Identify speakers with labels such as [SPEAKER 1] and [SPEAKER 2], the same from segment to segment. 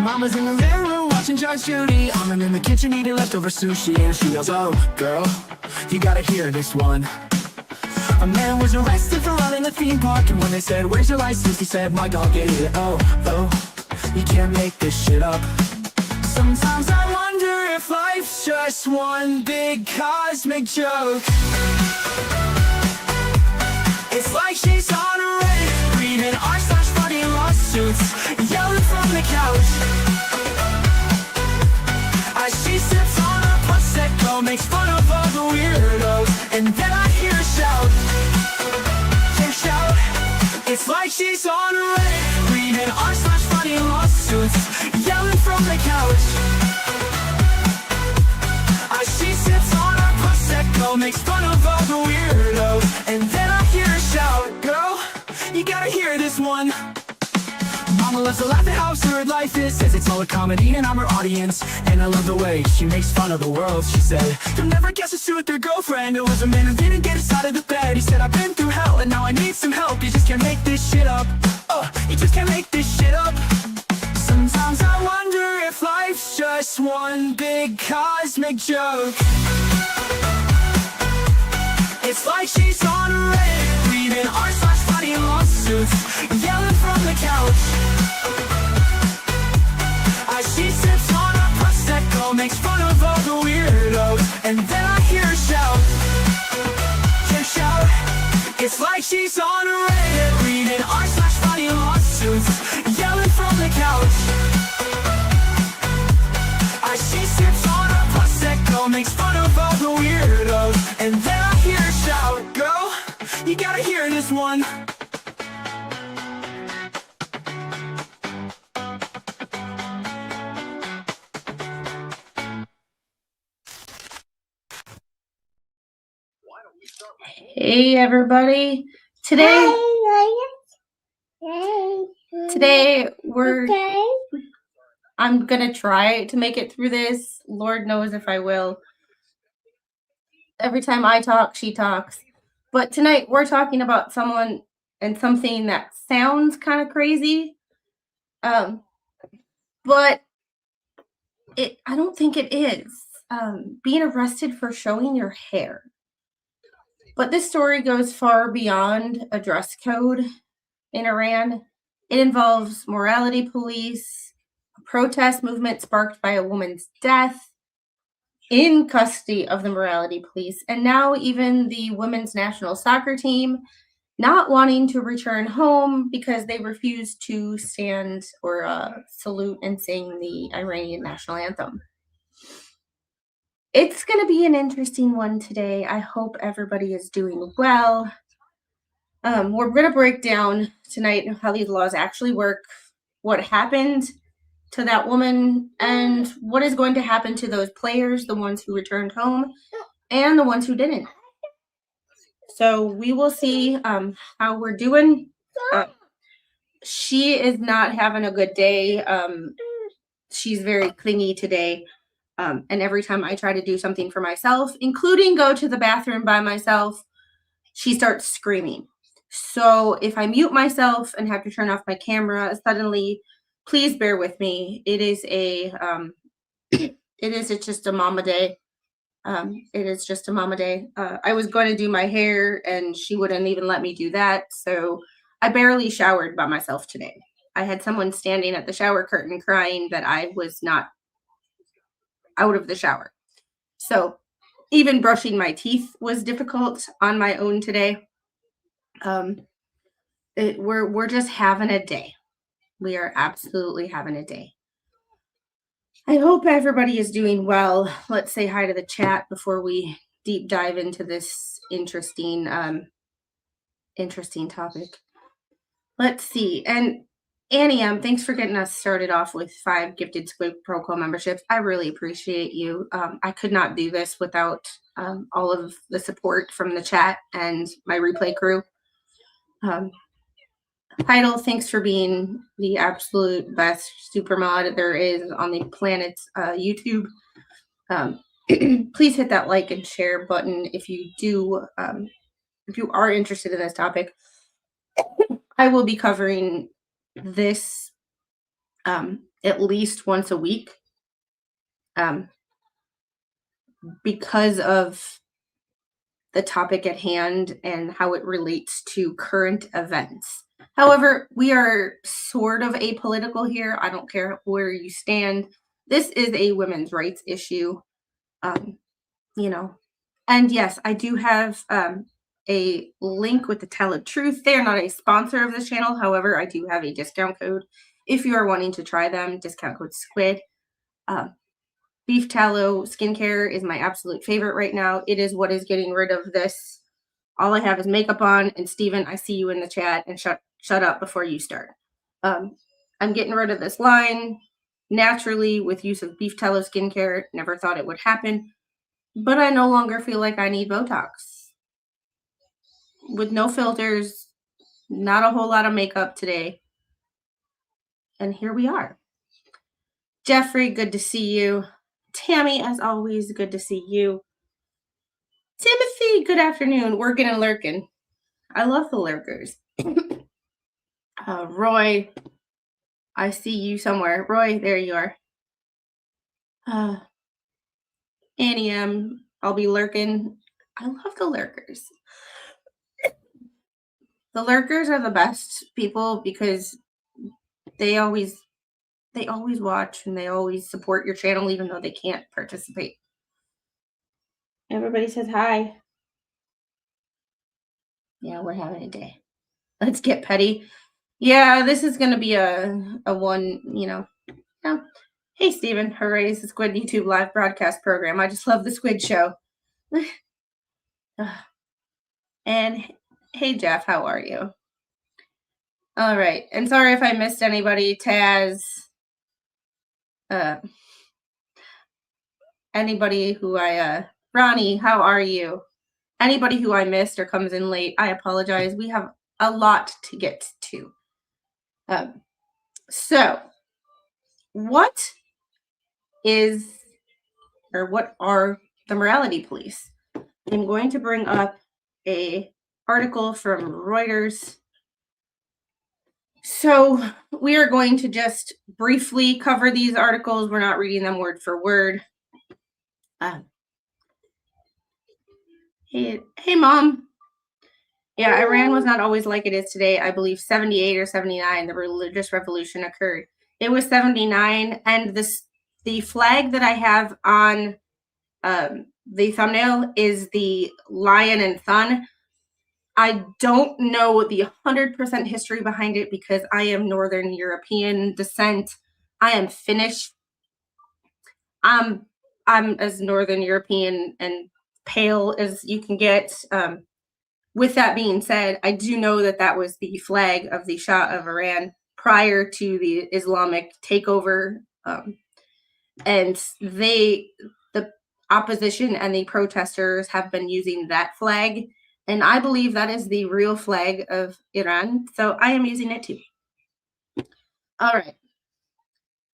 [SPEAKER 1] Mama's in the living room watching Judge Judy. I'm in the kitchen eating leftover sushi, and she yells, "Oh, girl, you gotta hear this one." A man was arrested for running a theme park, and when they said, "Where's your license?" he said, "My dog ate it." Oh, you can't make this shit up. Sometimes I wonder if life's just one big cosmic joke. It's like she's on a rave, reading r/funny lawsuits, yelling from the couch. As she sips on a Prosecco, makes fun of all the weirdos, and then I hear her shout, shout. It's like she's on a rave, reading r/funny lawsuits, yelling from the couch. As she sips on a Prosecco, makes fun of all the weirdos, and then I hear her shout, "Girl, you gotta hear this one." Mama loves to laugh at how absurd life is, says it's all a comedy and I'm her audience. And I love the way she makes fun of the world. She said, "You'll never guess who's with their girlfriend. It was a man who didn't get us out of the bed. He said, I've been through hell and now I need some help. You just can't make this shit up. You just can't make this shit up." Sometimes I wonder if life's just one big cosmic joke. It's like she's on a rave, reading r/funny lawsuits, yelling from the couch. As she sips on a Prosecco, makes fun of all the weirdos, and then I hear her shout, shout. It's like she's on a rave, reading r/funny lawsuits, yelling from the couch. As she sips on a Prosecco, makes fun of all the weirdos, and then I hear her shout, "Girl, you gotta hear this one."
[SPEAKER 2] Hey everybody. Today I'm gonna try to make it through this. Lord knows if I will. Every time I talk, she talks. But tonight we're talking about someone and something that sounds kind of crazy. But I don't think it is. Being arrested for showing your hair. But this story goes far beyond a dress code in Iran. It involves morality police, a protest movement sparked by a woman's death in custody of the morality police, and now even the women's national soccer team not wanting to return home because they refuse to stand or salute and sing the Iranian national anthem. It's going to be an interesting one today. I hope everybody is doing well. We're going to break down tonight how these laws actually work, what happened to that woman, and what is going to happen to those players, the ones who returned home, and the ones who didn't. So we will see how we're doing. She is not having a good day. She's very clingy today. And every time I try to do something for myself, including go to the bathroom by myself, she starts screaming. So if I mute myself and have to turn off my camera suddenly, please bear with me. It is it's just a mama day. It is just a mama day. I was going to do my hair and she wouldn't even let me do that. So I barely showered by myself today. I had someone standing at the shower curtain crying that I was not out of the shower. So even brushing my teeth was difficult on my own today. We're just having a day. We are absolutely having a day. I hope everybody is doing well. Let's say hi to the chat before we deep dive into this interesting topic. Let's see. And Annie, thanks for getting us started off with 5 gifted Squid Protocol memberships. I really appreciate you. I could not do this without all of the support from the chat and my replay crew. Heidel, thanks for being the absolute best super mod there is on the planet's YouTube. Please hit that like and share button if you do, if you are interested in this topic. I will be covering this at least once a week, because of the topic at hand and how it relates to current events. However, we are sort of apolitical here. I don't care where you stand. This is a women's rights issue, you know. And yes, I do have a link with the Tell of Truth. They are not a sponsor of this channel. However, I do have a discount code if you are wanting to try them. Discount code SQUID. Beef tallow skincare is my absolute favorite right now. It is what is getting rid of this. All I have is makeup on. And Steven, I see you in the chat, and shut up before you start. I'm getting rid of this line naturally with use of beef tallow skincare. Never thought it would happen, but I no longer feel like I need Botox. With no filters, not a whole lot of makeup today. And here we are. Jeffrey, good to see you. Tammy, as always, good to see you. Timothy, good afternoon. Working and lurking. I love the lurkers. Roy, I see you somewhere. Roy, there you are. Annie M, I'll be lurking. I love the lurkers. The lurkers are the best people because they always watch and they always support your channel even though they can't participate. Everybody says hi. Yeah, we're having a day. Let's get petty. Yeah, this is going to be a one, Yeah. Hey, Steven. Hooray, it's the Squid YouTube live broadcast program. I just love the Squid show. And hey, Jeff, how are you? All right. And sorry if I missed anybody. Taz, anybody who Ronnie, how are you? Anybody who I missed or comes in late, I apologize. We have a lot to get to. So, what are the morality police? I'm going to bring up a article from Reuters. So we are going to just briefly cover these articles. We're not reading them word for word. Hey, Mom. Yeah, Iran was not always like it is today. I believe 78 or 79, the religious revolution occurred. It was 79, and the flag that I have on the thumbnail is the lion and thun. I don't know the 100% history behind it because I am Northern European descent. I am Finnish. I'm as Northern European and pale as you can get. With that being said, I do know that was the flag of the Shah of Iran prior to the Islamic takeover. And the opposition and the protesters have been using that flag. And I believe that is the real flag of Iran. So I am using it too. All right.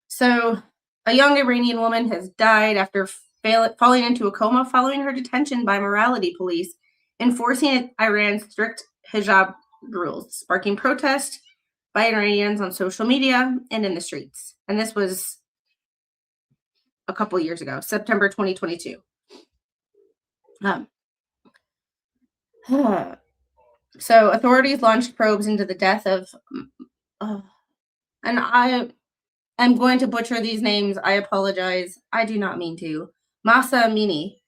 [SPEAKER 2] So a young Iranian woman has died after falling into a coma following her detention by morality police, enforcing Iran's strict hijab rules, sparking protest by Iranians on social media and in the streets. And this was a couple years ago, September 2022. So authorities launched probes into the death of, and I am going to butcher these names. I apologize. I do not mean to. Mahsa Amini,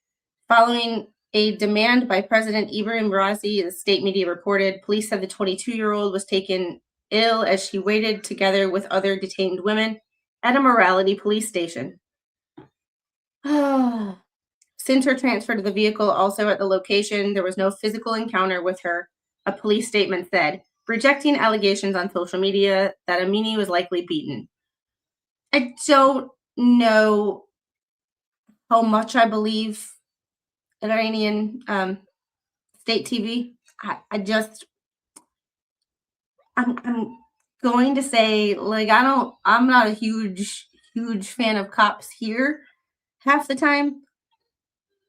[SPEAKER 2] following a demand by President Ibrahim Raisi, the state media reported. Police said the 22-year-old was taken ill as she waited together with other detained women at a morality police station. Since her transfer to the vehicle, also at the location, there was no physical encounter with her, a police statement said, rejecting allegations on social media that Amini was likely beaten. I don't know how much I believe Iranian state TV. I'm going to say, like, I'm not a huge fan of cops here half the time.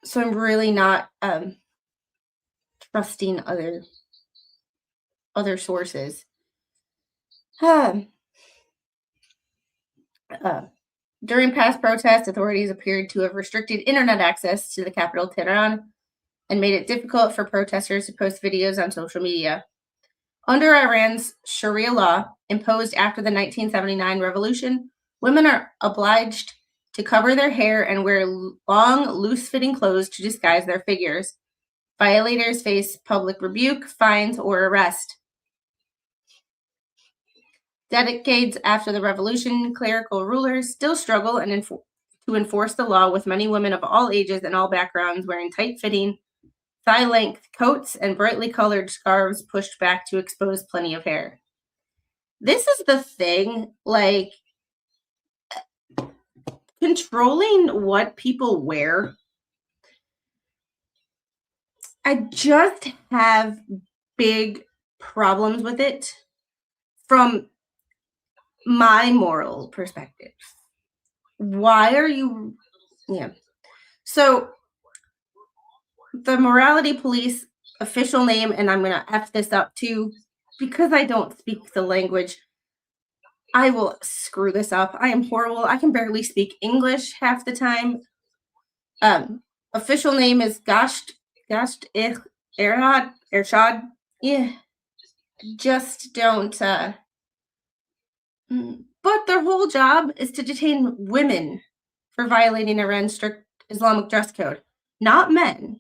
[SPEAKER 2] So I'm really not trusting other sources. During past protests, authorities appeared to have restricted internet access to the capital, Tehran, and made it difficult for protesters to post videos on social media. Under Iran's Sharia law, imposed after the 1979 revolution, women are obliged to cover their hair and wear long, loose-fitting clothes to disguise their figures. Violators face public rebuke, fines, or arrest. Decades after the revolution, clerical rulers still struggle to enforce the law, with many women of all ages and all backgrounds wearing tight-fitting, thigh-length coats and brightly colored scarves pushed back to expose plenty of hair. This is the thing, like, controlling what people wear. I just have big problems with it from my moral perspective. Why are you... Yeah. So the morality police official name, and I'm going to F this up too, because I don't speak the language. I will screw this up. I am horrible. I can barely speak English half the time. Official name is Gasht-e Ershad. Yeah. Just don't. But their whole job is to detain women for violating Iran's strict Islamic dress code, not men.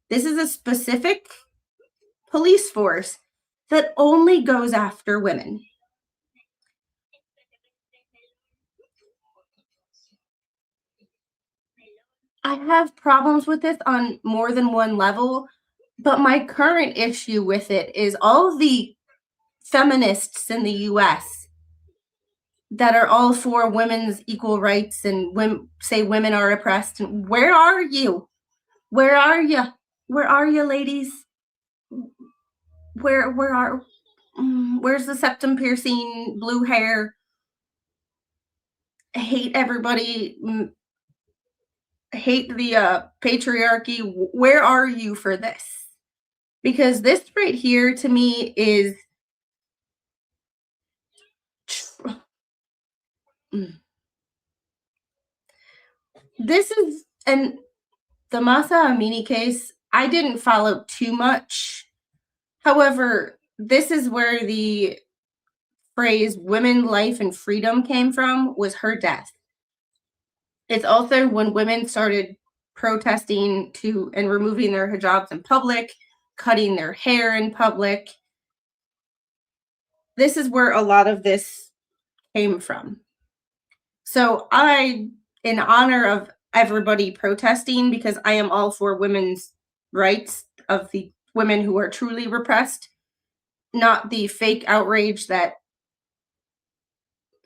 [SPEAKER 2] This is a specific police force that only goes after women. I have problems with this on more than one level, but my current issue with it is all the feminists in the US that are all for women's equal rights and say women are oppressed. And where are you? Where are you? Where are you, ladies? Where's the septum piercing, blue hair, hate everybody, hate the patriarchy? Where are you for this? Because this right here to me is this is, and the Mahsa Amini case, I didn't follow too much. However, this is where the phrase women, life, and freedom came from, was her death. It's also when women started protesting and removing their hijabs in public, cutting their hair in public. This is where a lot of this came from. So in honor of everybody protesting, because I am all for women's rights of the women who are truly repressed, not the fake outrage that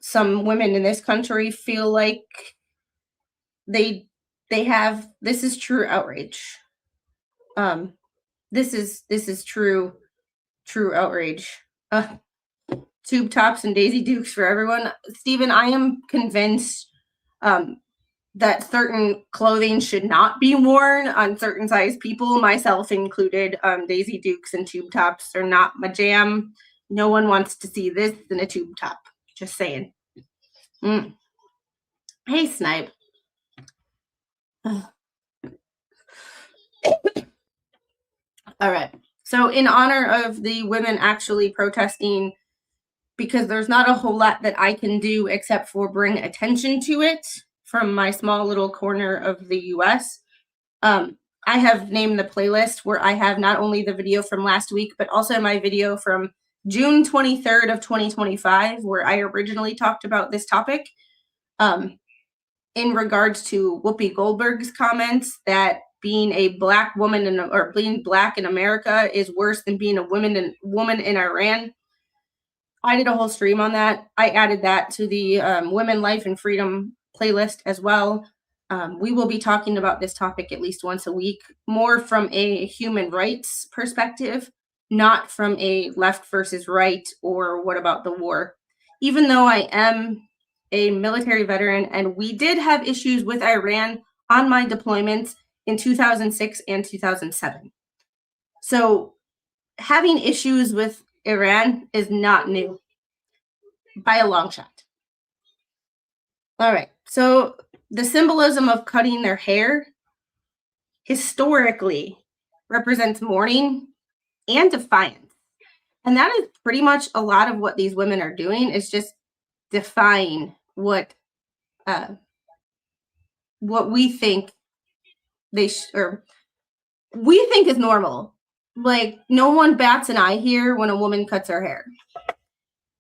[SPEAKER 2] some women in this country feel like they have. This is true outrage. This is true outrage. Tube tops and Daisy Dukes for everyone. Stephen, I am convinced that certain clothing should not be worn on certain size people, myself included. Daisy Dukes and tube tops are not my jam. No one wants to see this in a tube top. Just saying. Hey, Snipe. All right. So in honor of the women actually protesting, because there's not a whole lot that I can do except for bring attention to it from my small little corner of the US, I have named the playlist where I have not only the video from last week, but also my video from June 23rd of 2025, where I originally talked about this topic in regards to Whoopi Goldberg's comments that being a Black woman or being Black in America is worse than being a woman in Iran. I did a whole stream on that. I added that to the Women, Life, and Freedom playlist as well. We will be talking about this topic at least once a week, more from a human rights perspective, not from a left versus right or what about the war. Even though I am a military veteran and we did have issues with Iran on my deployments in 2006 and 2007. So having issues with Iran is not new by a long shot. All right. So the symbolism of cutting their hair historically represents mourning and defiance. And that is pretty much a lot of what these women are doing, is just defying uh, what we think or we think is normal. Like, no one bats an eye here when a woman cuts her hair.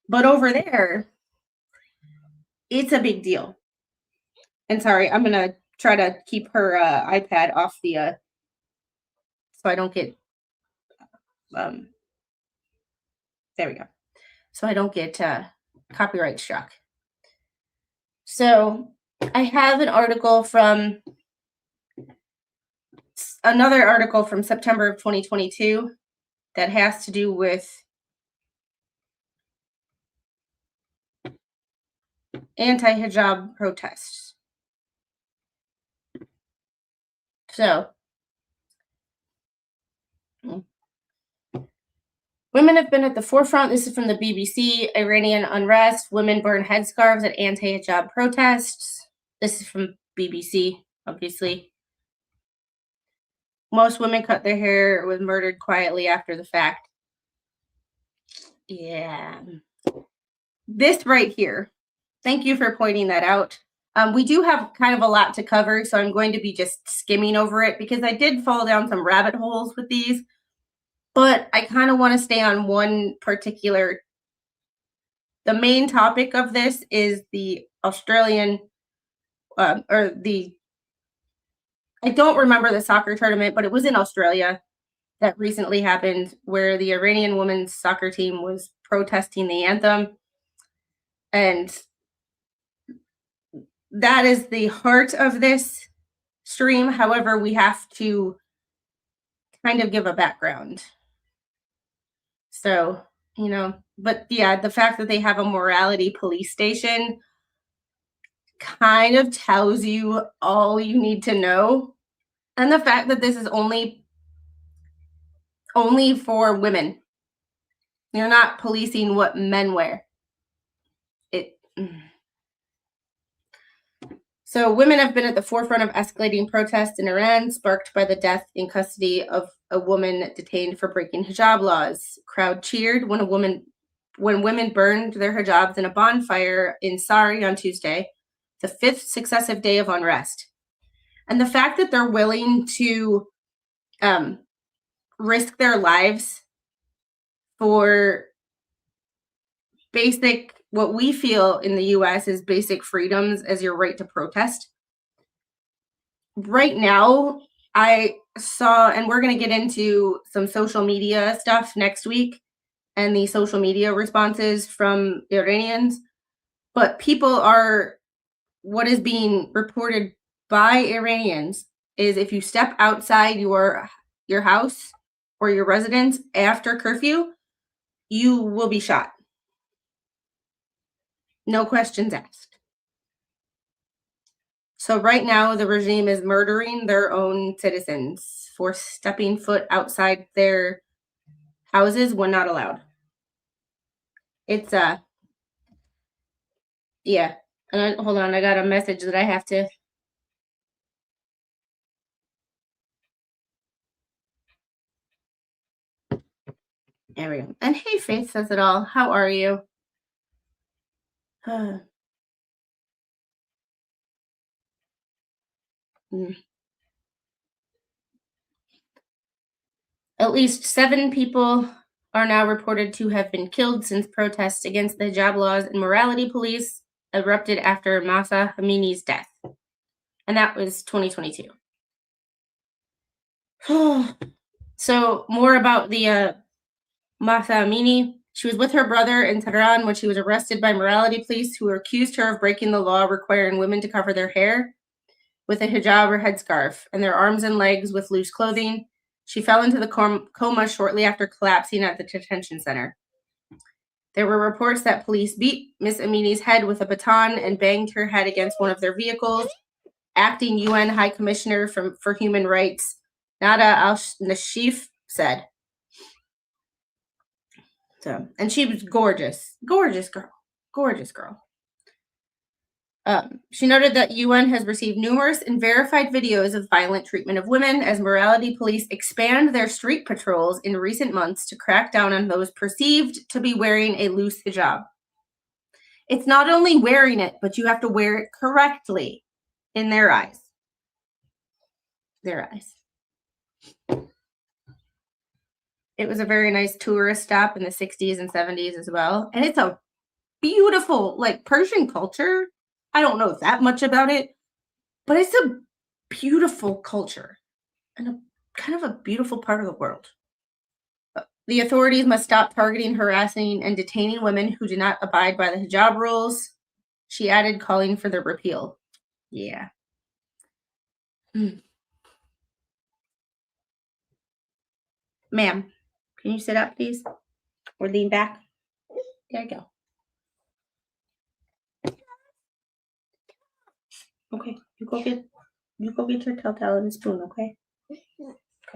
[SPEAKER 2] But over there, it's a big deal. And sorry, I'm going to try to keep her iPad off the, so I don't get, there we go. So I don't get copyright struck. So I have another article from September of 2022 that has to do with anti-hijab protests. So, women have been at the forefront. This is from the BBC. Iranian unrest. Women burn headscarves at anti-hijab protests. This is from BBC, obviously. Most women cut their hair, was murdered quietly after the fact. Yeah. This right here. Thank you for pointing that out. We do have kind of a lot to cover, so I'm going to be just skimming over it because I did fall down some rabbit holes with these, but I kind of want to stay on one particular. The main topic of this is the Australian, I don't remember the soccer tournament, but it was in Australia that recently happened where the Iranian women's soccer team was protesting the anthem. And that is the heart of this stream. However, we have to kind of give a background. So, but yeah, the fact that they have a morality police station kind of tells you all you need to know. And the fact that this is only for women. You're not policing what men wear. So women have been at the forefront of escalating protests in Iran, sparked by the death in custody of a woman detained for breaking hijab laws. Crowd cheered when women burned their hijabs in a bonfire in Sari on Tuesday, the 5th successive day of unrest. And the fact that they're willing to risk their lives for basic, what we feel in the US is basic freedoms as your right to protest. Right now, I saw, and we're going to get into some social media stuff next week and the social media responses from Iranians, but what is being reported by Iranians is if you step outside your house or your residence after curfew, you will be shot. No questions asked. So right now, the regime is murdering their own citizens for stepping foot outside their houses when not allowed. It's yeah. Hold on, I got a message that I have to. There we go. And hey, Faith says it all. How are you? At least 7 people are now reported to have been killed since protests against the hijab laws and morality police erupted after Mahsa Amini's death. And that was 2022. So more about the Mahsa Amini. She was with her brother in Tehran when she was arrested by morality police who accused her of breaking the law requiring women to cover their hair with a hijab or headscarf and their arms and legs with loose clothing. She fell into the coma shortly after collapsing at the detention center. There were reports that police beat Miss Amini's head with a baton and banged her head against one of their vehicles. Acting UN High Commissioner for Human Rights, Nada al-Nashif, said. So, and she was gorgeous. Gorgeous girl. She noted that UN has received numerous and verified videos of violent treatment of women as morality police expand their street patrols in recent months to crack down on those perceived to be wearing a loose hijab. It's not only wearing it, but you have to wear it correctly in their eyes. Their eyes. It was a very nice tourist stop in the 60s and 70s as well. And it's a beautiful, like, Persian culture. I don't know that much about it, but it's a beautiful culture and a kind of a beautiful part of the world. The authorities must stop targeting, harassing, and detaining women who do not abide by the hijab rules. She added, calling for their repeal. Yeah. Ma'am, can you sit up, please? Or lean back? There you go. Okay, you go get your telltale and spoon, okay? Okay.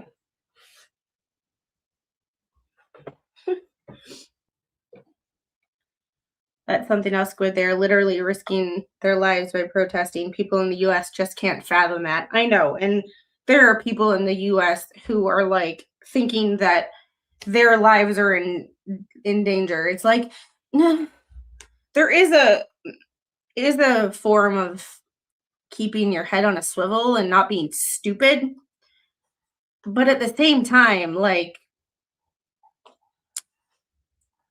[SPEAKER 2] That's something else good. They're literally risking their lives by protesting. People in the US just can't fathom that. I know. And there are people in the US who are like thinking that their lives are in danger. It's like, no, there is a form of keeping your head on a swivel and not being stupid. But at the same time, like,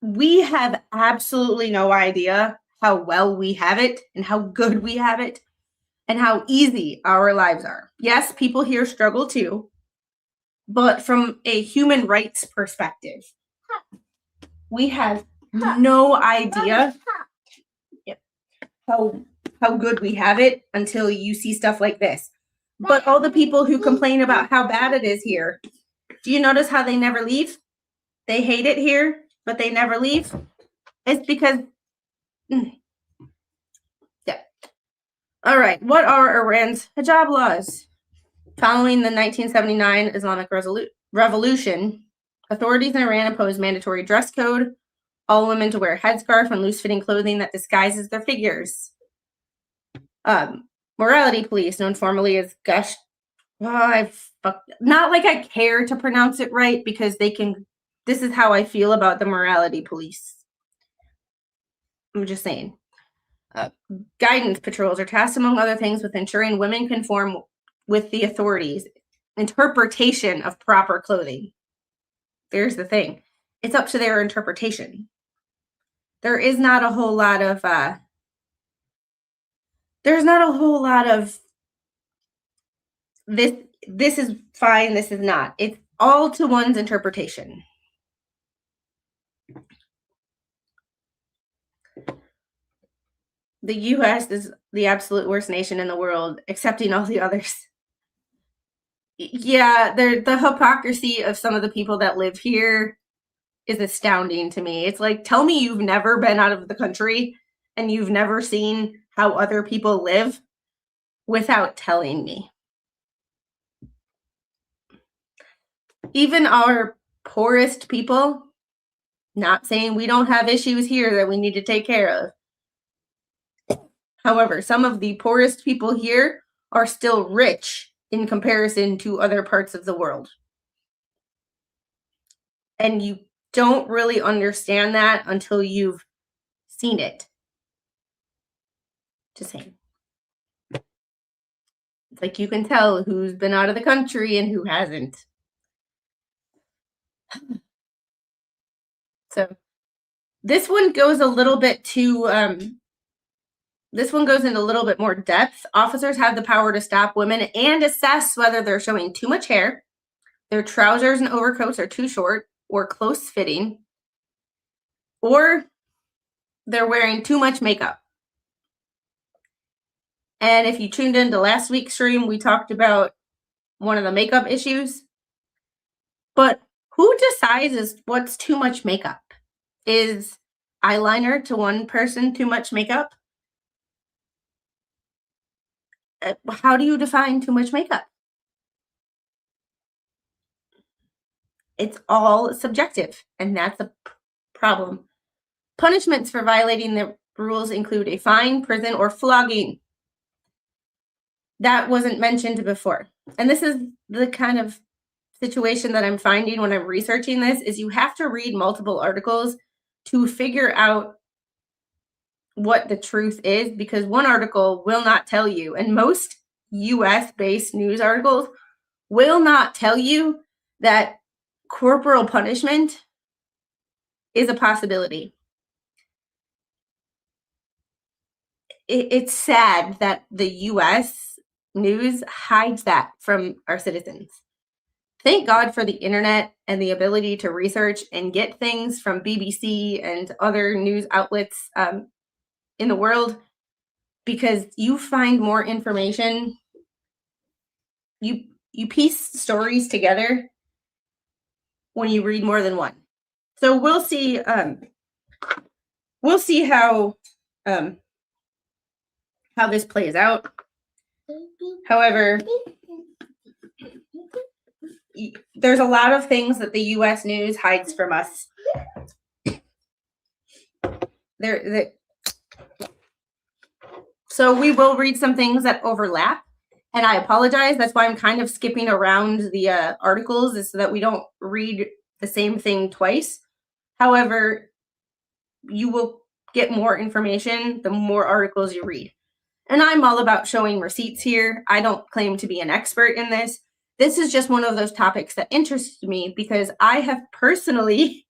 [SPEAKER 2] we have absolutely no idea how well we have it and how good we have it and how easy our lives are. Yes, people here struggle too, but from a human rights perspective, we have no idea how good we have it until you see stuff like this. But all the people who complain about how bad it is here, do you notice how they never leave? They hate it here, but they never leave. It's because, yeah. All right, what are Iran's hijab laws? Following the 1979 Islamic Revolution, authorities in Iran imposed mandatory dress code, all women to wear a headscarf and loose-fitting clothing that disguises their figures. Morality police, known formally as Gasht, not like I care to pronounce it right because they can. This is how I feel about the morality police. I'm just saying. Guidance patrols are tasked, among other things, with ensuring women conform with the authorities' interpretation of proper clothing. There's the thing. It's up to their interpretation. There is not a whole lot of this is fine, this is not. It's all to one's interpretation. The US is the absolute worst nation in the world, accepting all the others. Yeah, the hypocrisy of some of the people that live here is astounding to me. It's like, tell me you've never been out of the country and you've never seen how other people live without telling me. Even our poorest people, not saying we don't have issues here that we need to take care of. However, some of the poorest people here are still rich in comparison to other parts of the world. And you don't really understand that until you've seen it. Just saying. It's like you can tell who's been out of the country and who hasn't. So this one goes a little bit too, this one goes into a little bit more depth. Officers have the power to stop women and assess whether they're showing too much hair, their trousers and overcoats are too short or close fitting, or they're wearing too much makeup. And if you tuned into last week's stream, we talked about one of the makeup issues. But who decides what's too much makeup? Is eyeliner to one person too much makeup? How do you define too much makeup? It's all subjective, and that's a problem. Punishments for violating the rules include a fine, prison, or flogging. That wasn't mentioned before. And this is the kind of situation that I'm finding when I'm researching this, is you have to read multiple articles to figure out what the truth is, because one article will not tell you, and most US-based news articles will not tell you that corporal punishment is a possibility. It's sad that the US news hides that from our citizens. Thank God for the internet and the ability to research and get things from BBC and other news outlets in the world, because you find more information. You piece stories together when you read more than one. So we'll see how this plays out. However, there's a lot of things that the US news hides from us. So we will read some things that overlap, and I apologize. That's why I'm kind of skipping around the articles, is so that we don't read the same thing twice. However, you will get more information the more articles you read. And I'm all about showing receipts here. I don't claim to be an expert in this. This is just one of those topics that interests me, because I've personally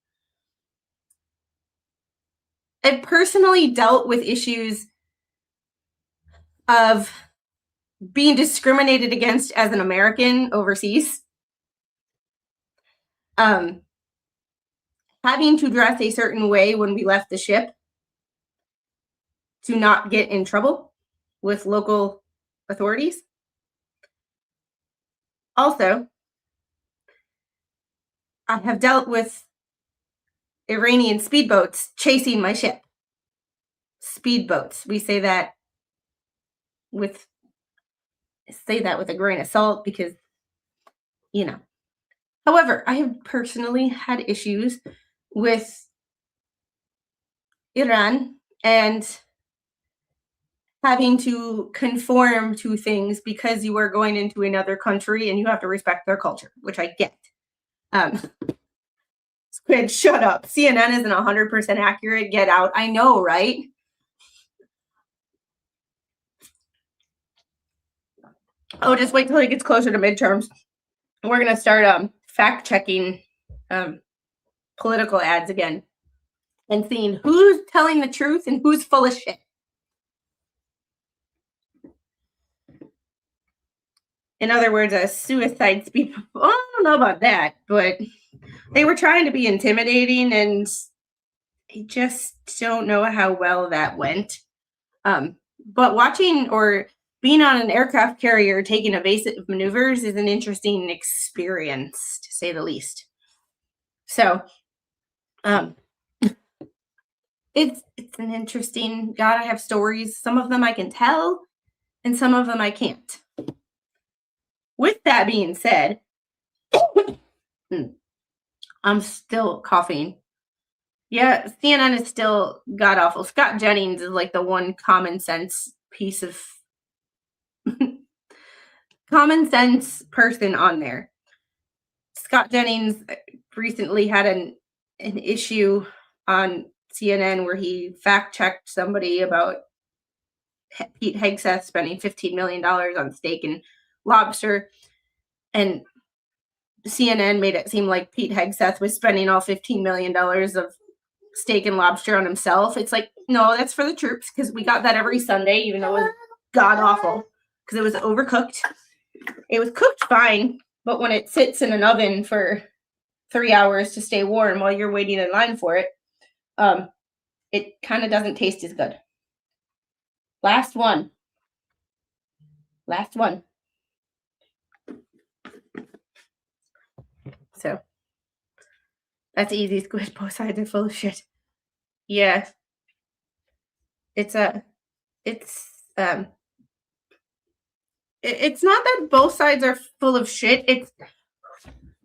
[SPEAKER 2] dealt with issues of being discriminated against as an American overseas, having to dress a certain way when we left the ship to not get in trouble with local authorities. Also, I have dealt with Iranian speedboats chasing my ship. Speedboats. We say that with a grain of salt, because, you know. However, I have personally had issues with Iran and having to conform to things because you are going into another country and you have to respect their culture, which I get. Squid, shut up. CNN isn't 100% accurate. Get out. I know, right? Oh, just wait till it gets closer to midterms. We're going to start fact-checking political ads again and seeing who's telling the truth and who's full of shit. In other words, a suicide speed. Well, I don't know about that, but they were trying to be intimidating, and I just don't know how well that went. But watching or being on an aircraft carrier taking evasive maneuvers is an interesting experience, to say the least. So, it's an interesting. God, I have stories. Some of them I can tell, and some of them I can't. With that being said, I'm still coughing. Yeah, CNN is still god awful. Scott Jennings is like the one common sense piece of common sense person on there. Scott Jennings recently had an issue on CNN where he fact-checked somebody about Pete Hegseth spending $15 million on steak and lobster, and CNN made it seem like Pete Hegseth was spending all $15 million of steak and lobster on himself. It's like, no, that's for the troops, because we got that every Sunday, even though it was god awful, because it was overcooked. It was cooked fine, but when it sits in an oven for 3 hours to stay warm while you're waiting in line for it, it kind of doesn't taste as good. Last one. So that's easy, Squid. Both sides are full of shit. Yeah. It's not that both sides are full of shit. It's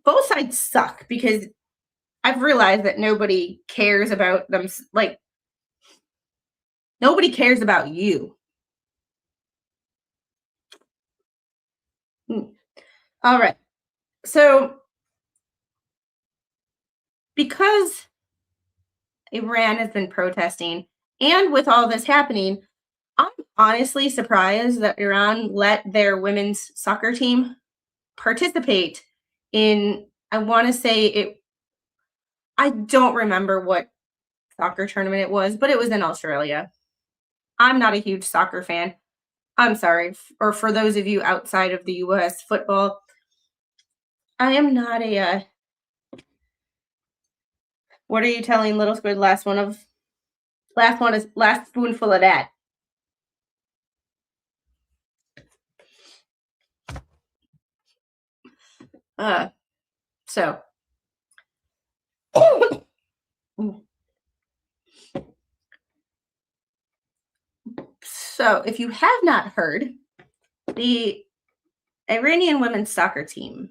[SPEAKER 2] both sides suck, because I've realized that nobody cares about them. Like, Nobody cares about you. All right. So, because Iran has been protesting, and with all this happening, I'm honestly surprised that Iran let their women's soccer team participate in, I want to say it, I don't remember what soccer tournament it was, but it was in Australia. I'm not a huge soccer fan. I'm sorry. Or for those of you outside of the US football, I am not a, what are you telling Little Squid? Last one is last spoonful of that. So So, if you have not heard, the Iranian women's soccer team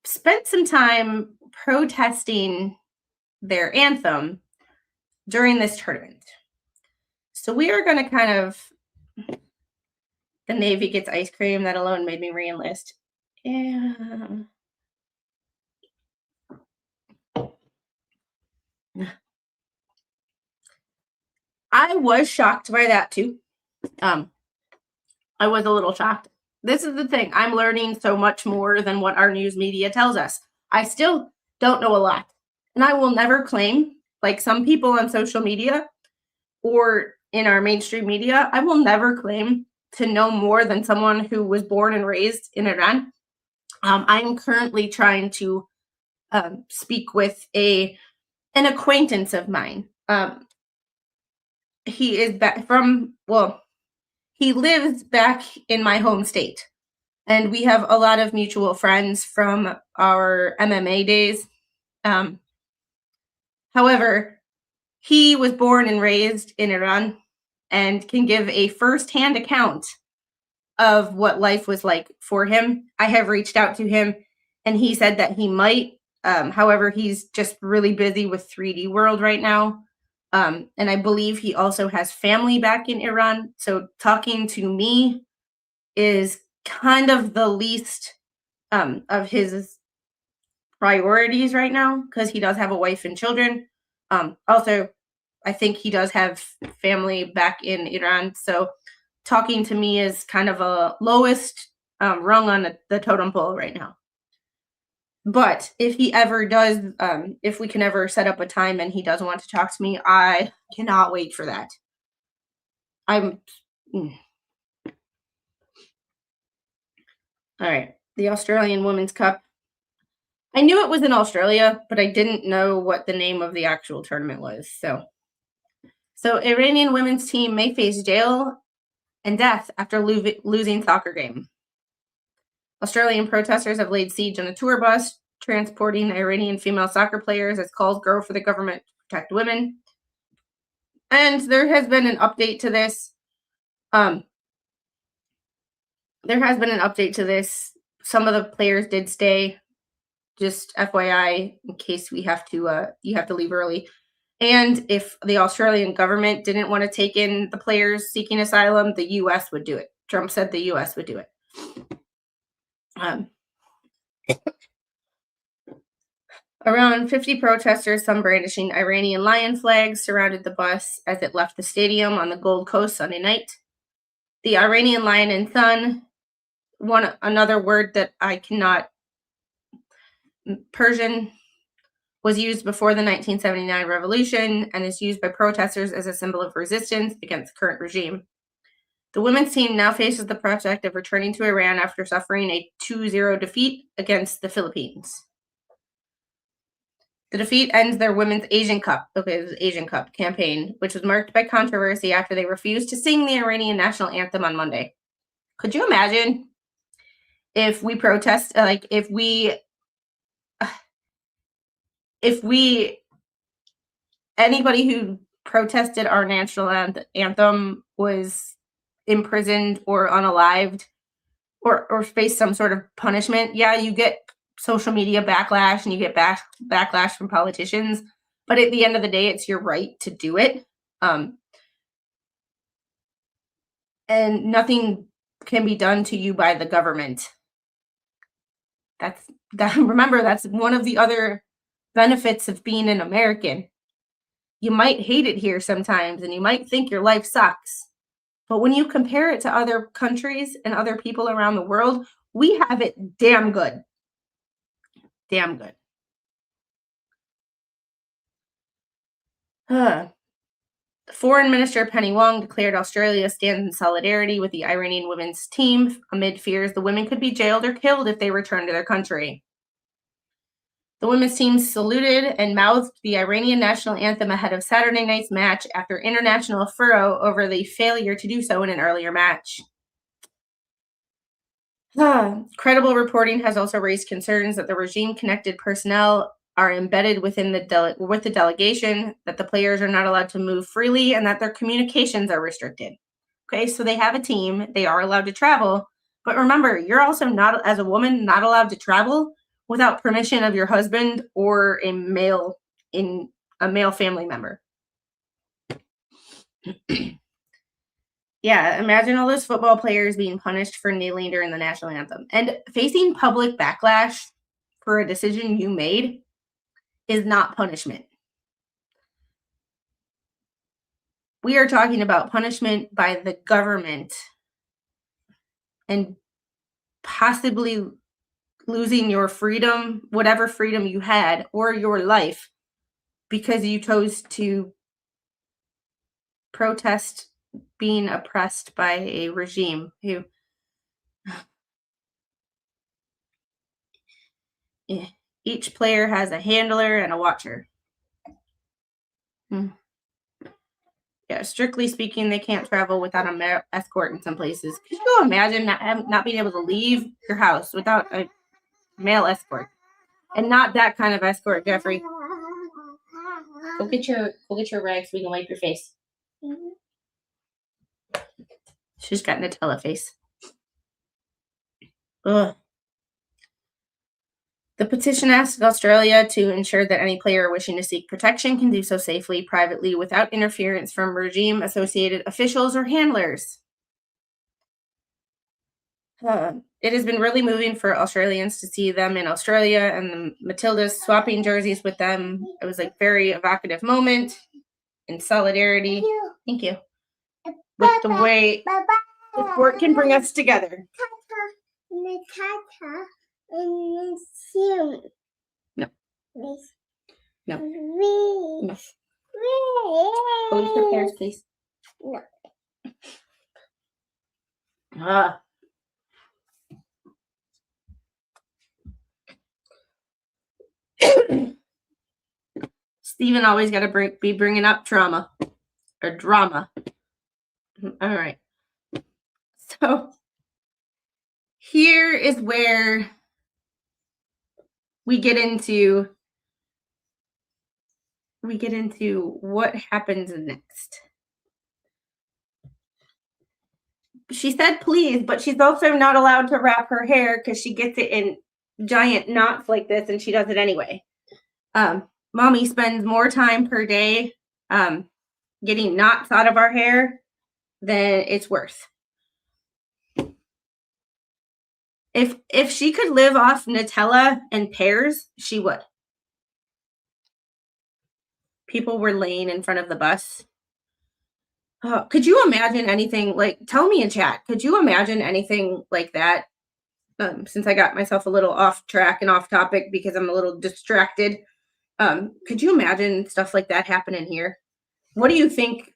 [SPEAKER 2] spent some time protesting their anthem during this tournament. So, we are going to kind of, the Navy gets ice cream. That alone made me re-enlist. Yeah. I was shocked by that too. I was a little shocked. This is the thing. I'm learning so much more than what our news media tells us. I still don't know a lot. And I will never claim, like some people on social media or in our mainstream media, I will never claim to know more than someone who was born and raised in Iran. I'm currently trying to speak with an acquaintance of mine. He is back from, well, he lives back in my home state. And we have a lot of mutual friends from our MMA days. However, he was born and raised in Iran and can give a firsthand account of what life was like for him. I have reached out to him and he said that he might. However, he's just really busy with 3D World right now. And I believe he also has family back in Iran. So talking to me is kind of the least of his priorities right now because he does have a wife and children. Also, I think he does have family back in Iran. So talking to me is kind of a lowest rung on the totem pole right now. But if he ever does, if we can ever set up a time and he does want to talk to me, I cannot wait for that. All right, the Australian Women's Cup. I knew it was in Australia, but I didn't know what the name of the actual tournament was. So Iranian women's team may face jail and death after losing soccer game. Australian protesters have laid siege on a tour bus transporting Iranian female soccer players as calls grow for the government to protect women. And there has been an update to this. Some of the players did stay. Just FYI, in case you have to leave early. And if the Australian government didn't want to take in the players seeking asylum, the U.S. would do it. Trump said the U.S. would do it. Around 50 protesters, some brandishing Iranian lion flags, surrounded the bus as it left the stadium on the Gold Coast Sunday night. The Iranian lion and sun, another word that I cannot, Persian, was used before the 1979 revolution and is used by protesters as a symbol of resistance against the current regime. The women's team now faces the prospect of returning to Iran after suffering a 2-0 defeat against the Philippines. The defeat ends their women's Asian Cup campaign, which was marked by controversy after they refused to sing the Iranian national anthem on Monday. Could you imagine if we protest, if anybody who protested our national anthem was imprisoned or unalived or faced some sort of punishment? Yeah, you get social media backlash and you get backlash from politicians, but at the end of the day, it's your right to do it. And nothing can be done to you by the government. Remember, that's one of the other benefits of being an American. You might hate it here sometimes, and you might think your life sucks. But when you compare it to other countries and other people around the world, we have it damn good. Damn good. Foreign Minister Penny Wong declared Australia stands in solidarity with the Iranian women's team amid fears the women could be jailed or killed if they return to their country. The women's team saluted and mouthed the Iranian national anthem ahead of Saturday night's match after international furor over the failure to do so in an earlier match. Credible reporting has also raised concerns that the regime-connected personnel are embedded within with the delegation, that the players are not allowed to move freely, and that their communications are restricted. Okay, so they have a team, they are allowed to travel, but remember, you're also not, as a woman, not allowed to travel without permission of your husband or a male family member. Yeah, imagine all those football players being punished for kneeling during the national anthem and facing public backlash for a decision you made is not punishment. We are talking about punishment by the government and possibly losing your freedom, whatever freedom you had, or your life, because you chose to protest being oppressed by a regime who each player has a handler and a watcher. Yeah, strictly speaking, they can't travel without a male escort in some places. Could you imagine not being able to leave your house without a male escort? And not that kind of escort, Jeffrey. Go get your rags so we can wipe your face. She's got Nutella face. Ugh. The petition asked Australia to ensure that any player wishing to seek protection can do so safely, privately, without interference from regime-associated officials or handlers. It has been really moving for Australians to see them in Australia and the Matildas swapping jerseys with them. It was a very evocative moment in solidarity. Thank you. With the way the sport can bring us together. No. No. Police repairs, please. No. Steven always got to be bringing up trauma or drama. All right. So here is where we get into what happens next. She said please, but she's also not allowed to wrap her hair because she gets it in giant knots like this, and she does it anyway. Mommy spends more time per day getting knots out of our hair than it's worth. If she could live off Nutella and pears, she would. People were laying in front of the bus. Could you imagine anything like, tell me in chat, could you imagine anything like that? Since I got myself a little off track and off topic because I'm a little distracted. Could you imagine stuff like that happening here? What do you think?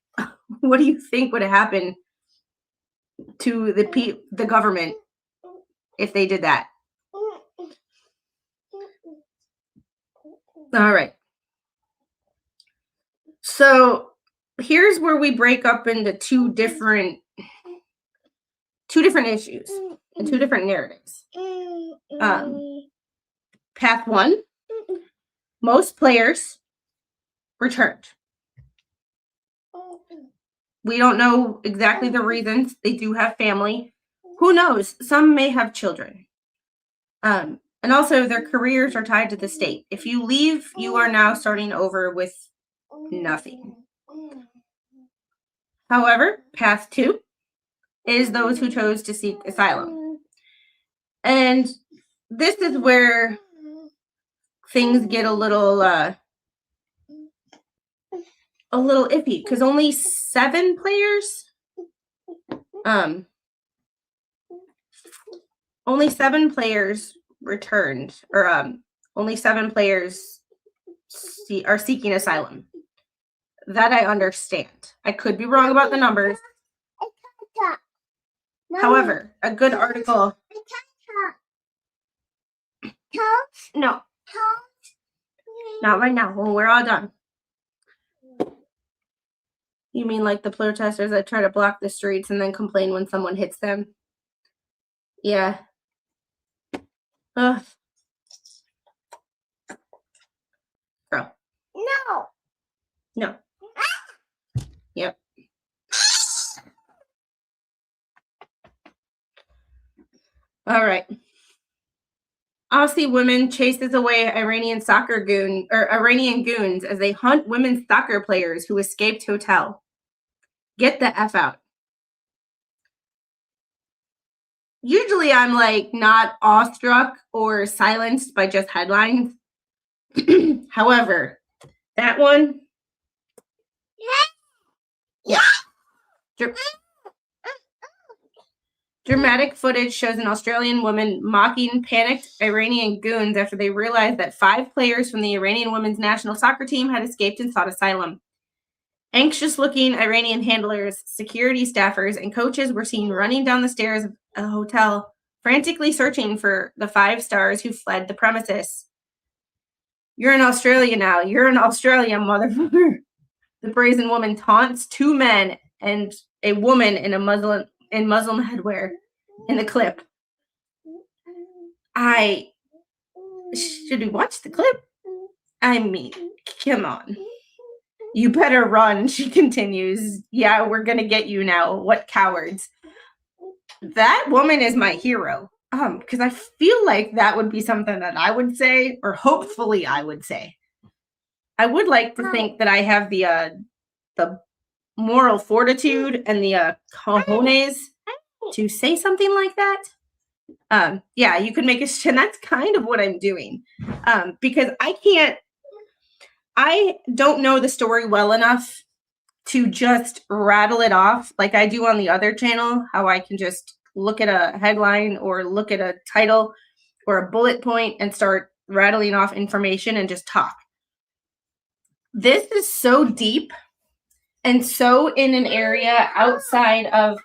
[SPEAKER 2] What do you think would happen to the government if they did that? All right. So here's where we break up into two different issues and two different narratives. Path one, most players returned. We don't know exactly the reasons. They do have family. Who knows? Some may have children. And also their careers are tied to the state. If you leave, you are now starting over with nothing. However, path 2 is those who chose to seek asylum. And this is where things get a little iffy, because only 7 players returned, or only 7 players are seeking asylum. That I understand. I could be wrong about the numbers. However, a good article. No. Not right now. When we're all done. You mean like the protesters that try to block the streets and then complain when someone hits them? Yeah. Ugh. Girl. No. Yep. All right. Aussie woman chases away Iranian goons as they hunt women's soccer players who escaped hotel. Get the F out. Usually I'm like not awestruck or silenced by just headlines. However, that one. Yeah. Dramatic footage shows an Australian woman mocking panicked Iranian goons after they realized that 5 players from the Iranian women's national soccer team had escaped and sought asylum. Anxious-looking Iranian handlers, security staffers, and coaches were seen running down the stairs of a hotel, frantically searching for the 5 stars who fled the premises. You're in Australia now. You're in Australia, motherfucker. The brazen woman taunts 2 men and a woman in Muslim headwear in the clip. Should we watch the clip? I mean, come on. You better run, she continues. Yeah, we're gonna get you now. What cowards. That woman is my hero. Because I feel like that would be something that I would say, or hopefully I would say. I would like to think that I have the moral fortitude and the cojones to say something like that. Yeah, you could make and that's kind of what I'm doing. Because I don't know the story well enough to just rattle it off like I do on the other channel, how I can just look at a headline or look at a title or a bullet point and start rattling off information and just talk. This is so deep and so in an area outside of,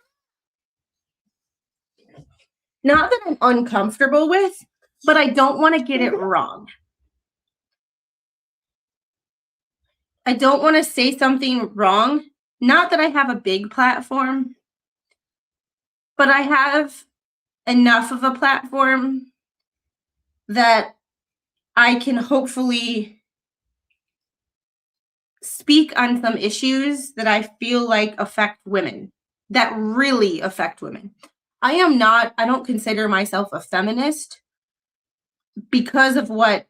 [SPEAKER 2] not that I'm uncomfortable with, but I don't want to get it wrong. I don't want to say something wrong. Not that I have a big platform, but I have enough of a platform that I can hopefully speak on some issues that I feel like affect women, that really affect women. I don't consider myself a feminist because of what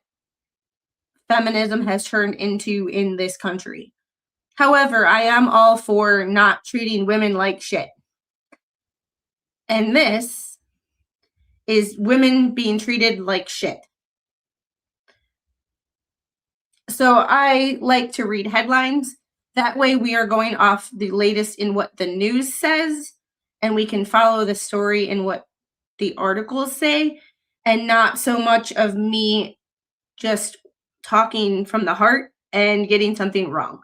[SPEAKER 2] feminism has turned into in this country. However, I am all for not treating women like shit. And this is women being treated like shit. So I like to read headlines. That way we are going off the latest in what the news says, and we can follow the story in what the articles say, and not so much of me just talking from the heart and getting something wrong.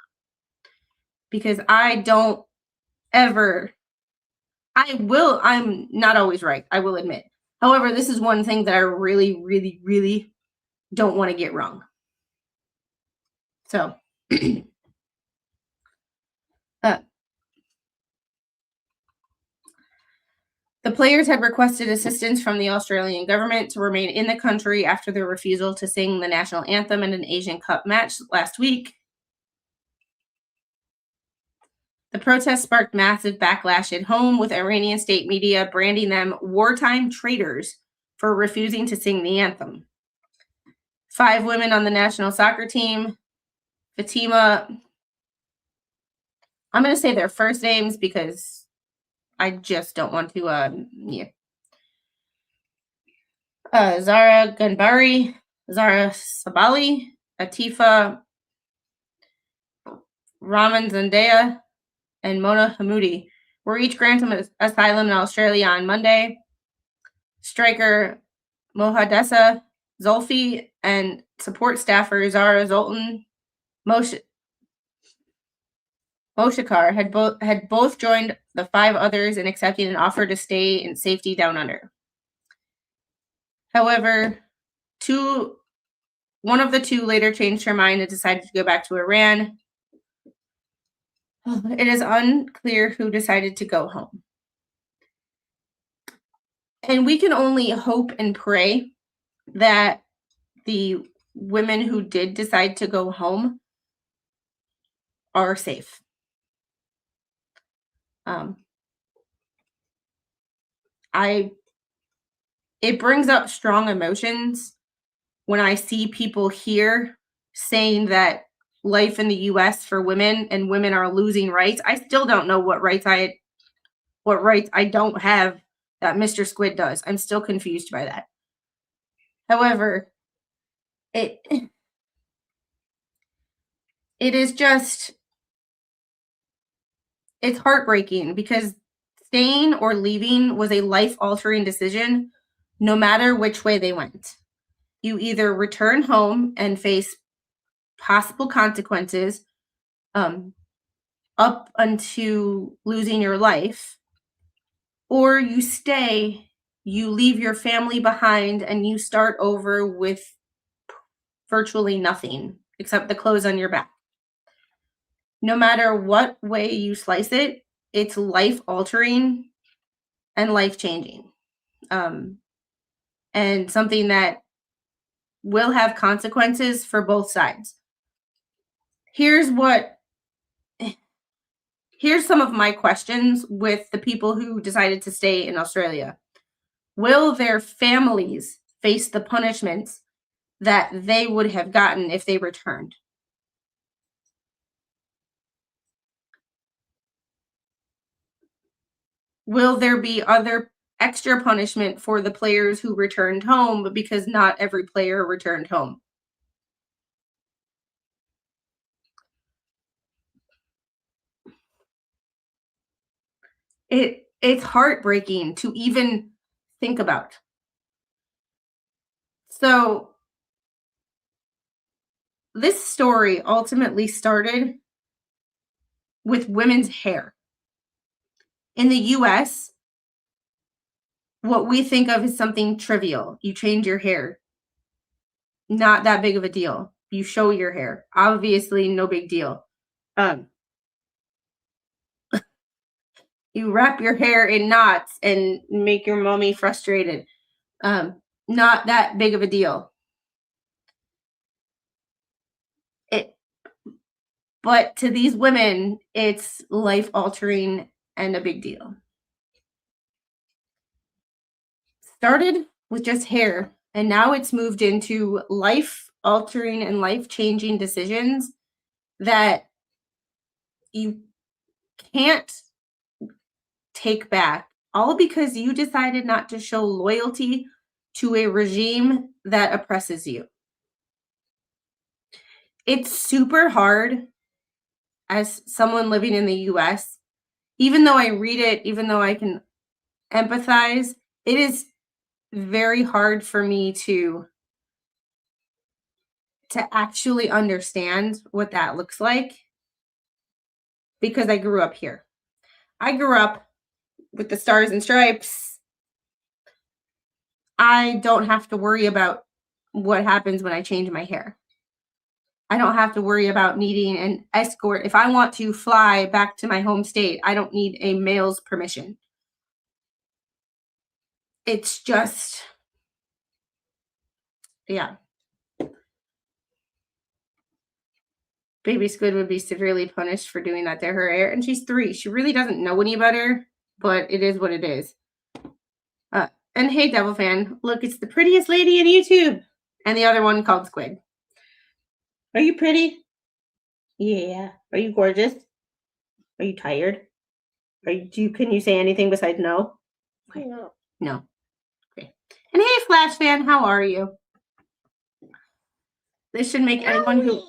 [SPEAKER 2] Because I'm not always right, I will admit. However, this is one thing that I really, really, really don't want to get wrong. So, the players had requested assistance from the Australian government to remain in the country after their refusal to sing the national anthem in an Asian Cup match last week. The protest sparked massive backlash at home, with Iranian state media branding them wartime traitors for refusing to sing the anthem. 5 women on the national soccer team, Fatima I'm going to say their first names because I just don't want to, Zara Ganbari, Zara Sabali, Atifa Rahman Zendaya, and Mona Hamoudi were each granted asylum in Australia on Monday. Striker Mohadessa Zolfi and support staffer Zara Zoltan Moshikar had both joined the 5 others in accepting an offer to stay in safety down under. However, one of the 2 later changed her mind and decided to go back to Iran. It is unclear who decided to go home. And we can only hope and pray that the women who did decide to go home are safe. It brings up strong emotions when I see people here saying that life in the US for women and women are losing rights. I still don't know what rights I don't have that Mr. Squid does. I'm still confused by that. However, it is just, it's heartbreaking because staying or leaving was a life-altering decision no matter which way they went. You either return home and face possible consequences up until losing your life, or you stay, you leave your family behind, and you start over with virtually nothing except the clothes on your back. No matter what way you slice it, it's life-altering and life-changing. And something that will have consequences for both sides. Here's some of my questions with the people who decided to stay in Australia. Will their families face the punishments that they would have gotten if they returned? Will there be other extra punishment for the players who returned home because not every player returned home? It's heartbreaking to even think about. So this story ultimately started with women's hair. In the US, what we think of as something trivial. You change your hair. Not that big of a deal. You show your hair. Obviously, no big deal. You wrap your hair in knots and make your mommy frustrated. Not that big of a deal. But to these women, it's life-altering and a big deal. Started with just hair, and now it's moved into life-altering and life-changing decisions that you can't take back, all because you decided not to show loyalty to a regime that oppresses you. It's super hard as someone living in the US, even though I read it, even though I can empathize, it is very hard for me to actually understand what that looks like because I grew up here. I grew up with the Stars and Stripes. I don't have to worry about what happens when I change my hair. I don't have to worry about needing an escort. If I want to fly back to my home state, I don't need a male's permission. It's just, yeah. Baby Squid would be severely punished for doing that to her hair. And she's 3. She really doesn't know any better, but it is what it is. And hey, Devil Fan, look, it's the prettiest lady in YouTube. And the other one called Squid. Are you pretty? Yeah. Are you gorgeous? Are you tired? Can you say anything besides no? Okay. No. Okay. And hey, Flash fan, how are you? This should make anyone who...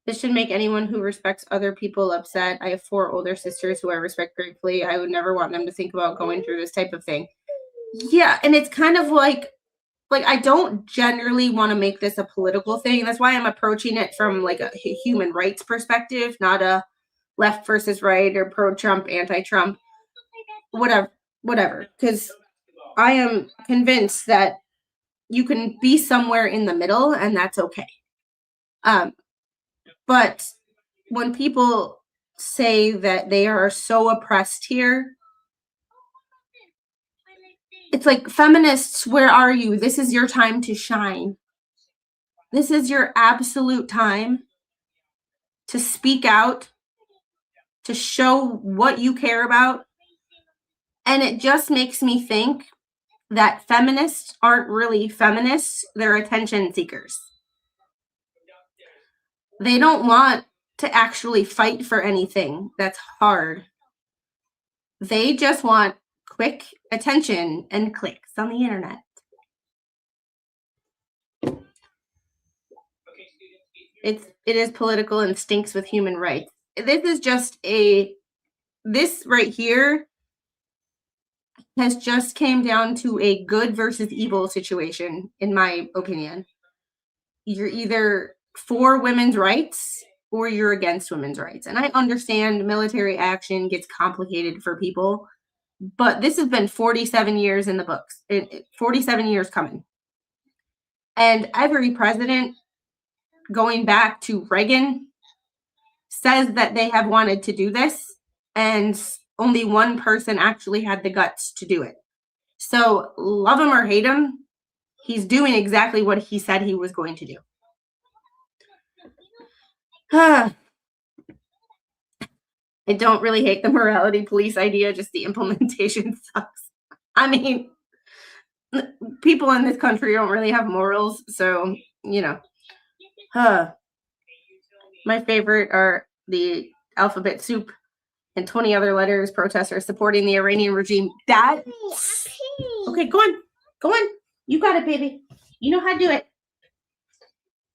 [SPEAKER 2] This should make anyone who respects other people upset. I have 4 older sisters who I respect gratefully. I would never want them to think about going through this type of thing. Yeah, and it's kind of like I don't generally want to make this a political thing. That's why I'm approaching it from like a human rights perspective, not a left versus right or pro-Trump, anti-Trump, whatever. Because I am convinced that you can be somewhere in the middle, and that's okay. But when people say that they are so oppressed here, it's like, feminists, where are you? This is your time to shine. This is your absolute time to speak out, to show what you care about. And it just makes me think that feminists aren't really feminists. They're attention seekers. They don't want to actually fight for anything that's hard. They just want quick attention and clicks on the internet. It is political and stinks with human rights. This right here has just came down to a good versus evil situation, in my opinion. You're either for women's rights or you're against women's rights. And I understand military action gets complicated for people, but this has been 47 years in the books. 47 years coming. And every president, going back to Reagan, says that they have wanted to do this, and only one person actually had the guts to do it. So love him or hate him, he's doing exactly what he said he was going to do. I don't really hate the morality police idea, just the implementation sucks. I mean, people in this country don't really have morals, so, you know. My favorite are the alphabet soup and 20 other letters protesters supporting the Iranian regime. That... Okay, go on. Go on. You got it, baby. You know how to do it.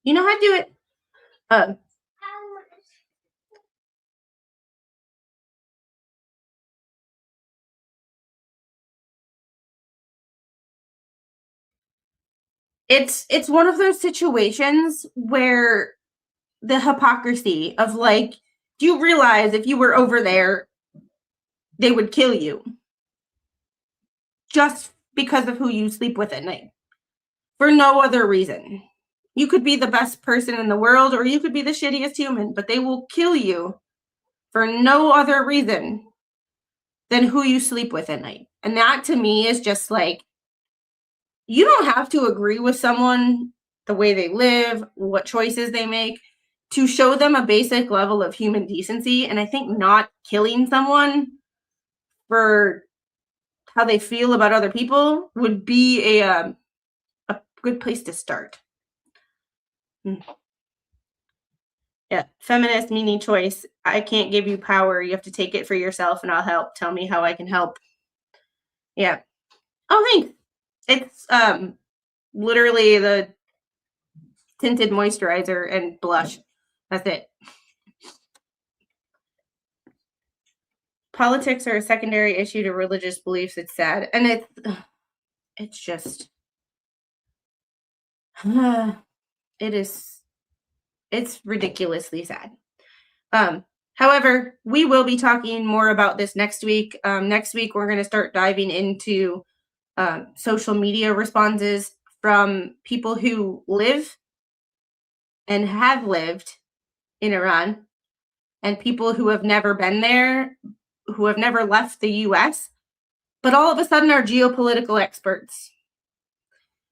[SPEAKER 2] You know how to do it. It's one of those situations where the hypocrisy of, like, do you realize if you were over there, they would kill you just because of who you sleep with at night, for no other reason. You could be the best person in the world, or you could be the shittiest human, but they will kill you for no other reason than who you sleep with at night. And that, to me, is just like, you don't have to agree with someone, the way they live, what choices they make, to show them a basic level of human decency. And I think not killing someone for how they feel about other people would be a good place to start. Yeah, feminist meaning choice. I can't give you power. You have to take it for yourself, and I'll help. Tell me how I can help. Yeah. Oh, thanks. It's literally the tinted moisturizer and blush. That's it. Politics are a secondary issue to religious beliefs. It's sad. And it's just, it's ridiculously sad. However, we will be talking more about this next week. Next week, we're going to start diving into social media responses from people who live and have lived in Iran, and people who have never been there, who have never left the US, but all of a sudden are geopolitical experts.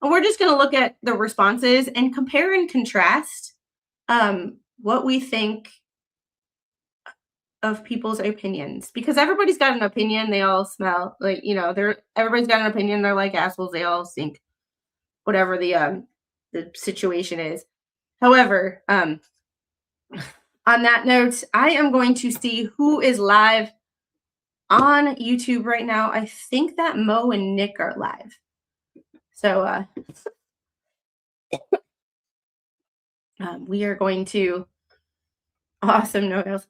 [SPEAKER 2] And we're just going to look at the responses and compare and contrast what we think of people's opinions, because everybody's got an opinion. They all smell like, everybody's got an opinion. They're like assholes. They all stink. Whatever the the situation is. However, on that note, I am going to see who is live on YouTube right now. I think that Mo and Nick are live. So we are going to awesome noodles.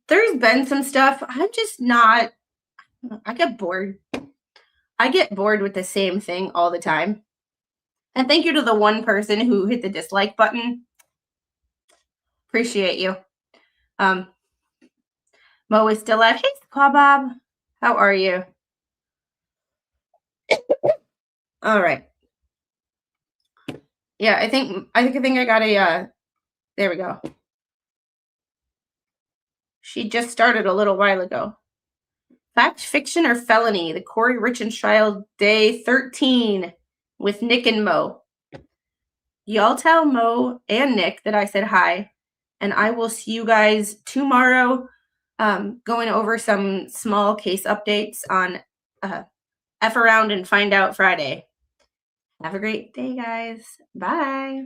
[SPEAKER 2] There's been some stuff. I'm just not. I get bored. I get bored with the same thing all the time. And thank you to the one person who hit the dislike button. Appreciate you. Mo is still live. Hey, Squaw Bob. How are you? All right. Yeah, I think I got a there we go. She just started a little while ago. Fact, fiction, or felony? The Corey Richards trial, day 13 with Nick and Mo. Y'all tell Mo and Nick that I said hi, and I will see you guys tomorrow going over some small case updates on F Around and Find Out Friday. Have a great day, guys. Bye.